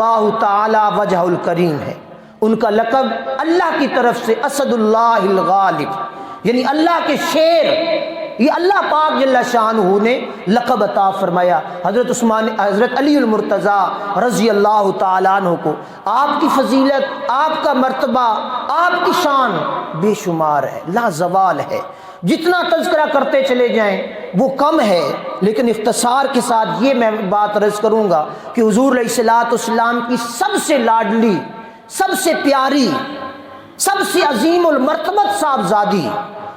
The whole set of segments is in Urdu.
اللہ تعالی وجہ الکریم ہے، ان کا لقب اللہ کی طرف سے اسد اللہ الغالب، یعنی اللہ کے شیر، یہ اللہ پاک جل شانہ نے لقب عطا فرمایا حضرت علی المرتضیٰ رضی اللہ تعالیٰ عنہ کو۔ آپ کی فضیلت، آپ کا مرتبہ، آپ کی شان بے شمار ہے، لا زوال ہے، جتنا تذکرہ کرتے چلے جائیں وہ کم ہے، لیکن اختصار کے ساتھ یہ میں بات عرض کروں گا کہ حضور علیہ الصلوۃ والسلام کی سب سے لاڈلی، سب سے پیاری، سب سے عظیم المرتبت صاحبزادی،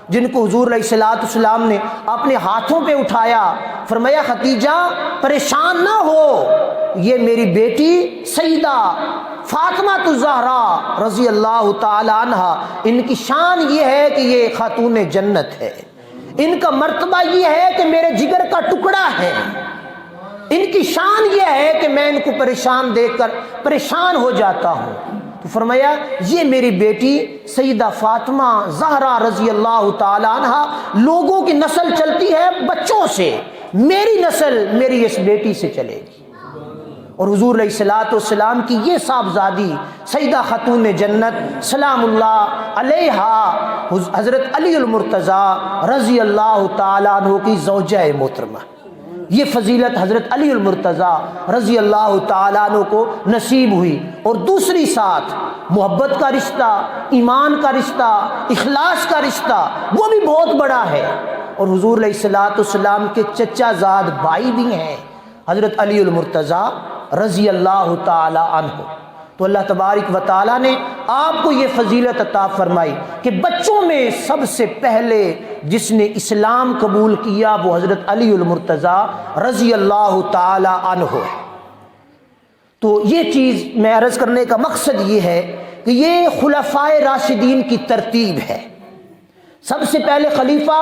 جن کو حضور علیہ الصلوۃ والسلام نے اپنے ہاتھوں پہ اٹھایا، فرمایا ختیجہ پریشان نہ ہو، یہ میری بیٹی سیدہ فاطمہ الزہرا رضی اللہ تعالی عنہ، ان کی شان یہ ہے کہ یہ خاتون جنت ہے، ان کا مرتبہ یہ ہے کہ میرے جگر کا ٹکڑا ہے، ان کی شان یہ ہے کہ میں ان کو پریشان دیکھ کر پریشان ہو جاتا ہوں۔ تو فرمایا یہ میری بیٹی سیدہ فاطمہ زہرا رضی اللہ تعالی عنہ، لوگوں کی نسل چلتی ہے بچوں سے، میری نسل میری اس بیٹی سے چلے گی۔ اور حضور علیہ الصلوۃ والسلام کی یہ صاحبزادی سیدہ خاتون جنت سلام اللہ علیہا حضرت علی المرتضیٰ رضی اللہ تعالیٰ عنہ کی زوجہ محترمہ، یہ فضیلت حضرت علی المرتضیٰ رضی اللہ تعالیٰ عنہ کو نصیب ہوئی۔ اور دوسری ساتھ محبت کا رشتہ، ایمان کا رشتہ، اخلاص کا رشتہ، وہ بھی بہت بڑا ہے۔ اور حضور علیہ الصلوۃ والسلام کے چچا زاد بھائی بھی ہیں حضرت علی المرتضیٰ رضی اللہ تعالی عنہ۔ تو اللہ تبارک و تعالیٰ نے آپ کو یہ فضیلت عطا فرمائی کہ بچوں میں سب سے پہلے جس نے اسلام قبول کیا وہ حضرت علی المرتضیٰ رضی اللہ تعالی عنہ ہے۔ تو یہ چیز میں عرض کرنے کا مقصد یہ ہے کہ یہ خلفائے راشدین کی ترتیب ہے۔ سب سے پہلے خلیفہ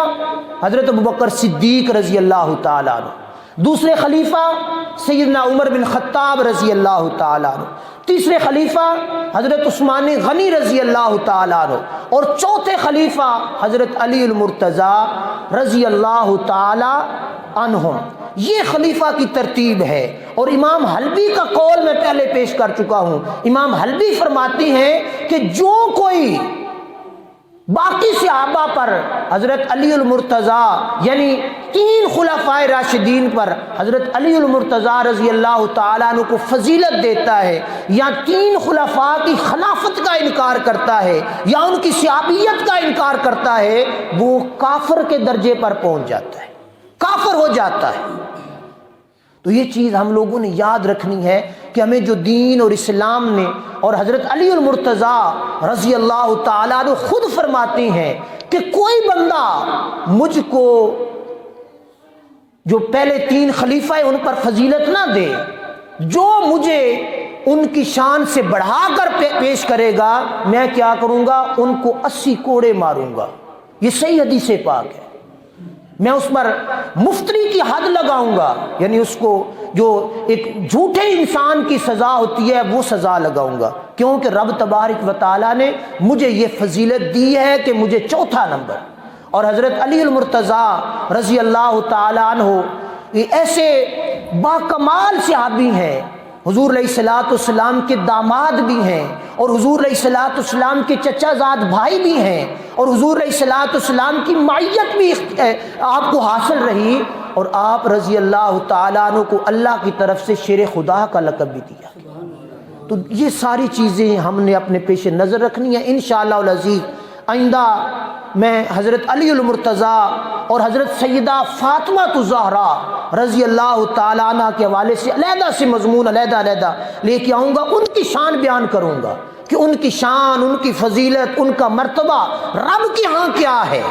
حضرت ابوبکر صدیق رضی اللہ تعالی عنہ، دوسرے خلیفہ سیدنا عمر بن خطاب رضی اللہ تعالیٰ عنہ، تیسرے خلیفہ حضرت عثمان غنی رضی اللہ تعالیٰ عنہ، اور چوتھے خلیفہ حضرت علی المرتضیٰ رضی اللہ تعالیٰ عنہ۔ یہ خلیفہ کی ترتیب ہے۔ اور امام حلبی کا قول میں پہلے پیش کر چکا ہوں، امام حلبی فرماتی ہیں کہ جو کوئی باقی صحابہ پر حضرت علی المرتضیٰ یعنی تین خلفائے راشدین پر حضرت علی المرتضیٰ رضی اللہ تعالیٰ عنہ کو فضیلت دیتا ہے، یا تین خلفاء کی خلافت کا انکار کرتا ہے یا ان کی صحابیت کا انکار کرتا ہے، وہ کافر کے درجے پر پہنچ جاتا ہے، کافر ہو جاتا ہے۔ تو یہ چیز ہم لوگوں نے یاد رکھنی ہے کہ ہمیں جو دین اور اسلام نے، اور حضرت علی المرتضیٰ رضی اللہ تعالیٰ عنہ خود فرماتی ہیں کہ کوئی بندہ مجھ کو جو پہلے تین خلیفہ ہیں ان پر فضیلت نہ دے، جو مجھے ان کی شان سے بڑھا کر پیش کرے گا میں کیا کروں گا، ان کو 80 کوڑے ماروں گا۔ یہ صحیح حدیث پاک ہے۔ میں اس پر مفتری کی حد لگاؤں گا، یعنی اس کو جو ایک جھوٹے انسان کی سزا ہوتی ہے وہ سزا لگاؤں گا، کیونکہ رب تبارک و تعالیٰ نے مجھے یہ فضیلت دی ہے کہ مجھے چوتھا نمبر۔ اور حضرت علی المرتضیٰ رضی اللہ تعالیٰ عنہ یہ ایسے باکمال صحابی ہیں، حضور علیہ الصلوۃ والسلام کے داماد بھی ہیں، اور حضور علیہ الصلوۃ والسلام کے چچا زاد بھائی بھی ہیں، اور حضور علیہ الصلوۃ والسلام کی معیت بھی آپ کو حاصل رہی، اور آپ رضی اللہ تعالیٰ عنہ کو اللہ کی طرف سے شیر خدا کا لقب بھی دیا۔ تو یہ ساری چیزیں ہم نے اپنے پیش نظر رکھنی ہیں انشاءاللہ العزیز۔ آئندہ میں حضرت علی المرتضیٰ اور حضرت سیدہ فاطمہ الزہرا رضی اللہ تعالیٰ عنہ کے حوالے سے علیحدہ سے مضمون علیحدہ لے کے آؤں گا، ان کی شان بیان کروں گا کہ ان کی شان، ان کی فضیلت، ان کا مرتبہ رب کے ہاں کیا ہے،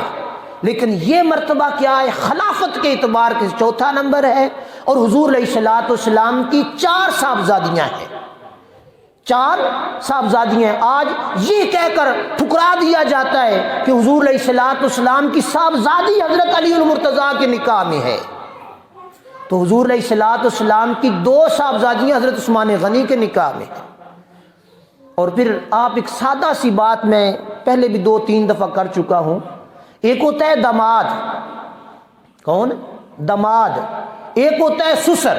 لیکن یہ مرتبہ کیا ہے، خلافت کے اعتبار سے چوتھا نمبر ہے۔ اور حضور علیہ الصلوۃ والسلام کی 4 صاحبزادیاں ہیں، 4 صاحبزادیاں۔ آج یہ کہہ کر ٹھکرا دیا جاتا ہے کہ حضور علیہ الصلوۃ والسلام کی صاحبزادی حضرت علی المرتضیٰ کے نکاح میں ہے، تو حضور علیہ الصلوۃ والسلام کی 2 صاحبزادیاں حضرت عثمان غنی کے نکاح میں ہیں۔ اور پھر آپ ایک سادہ سی بات میں پہلے بھی 2-3 دفعہ کر چکا ہوں، ایک ہوتا ہے داماد، کون؟ داماد۔ ایک ہوتا ہے سسر۔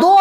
2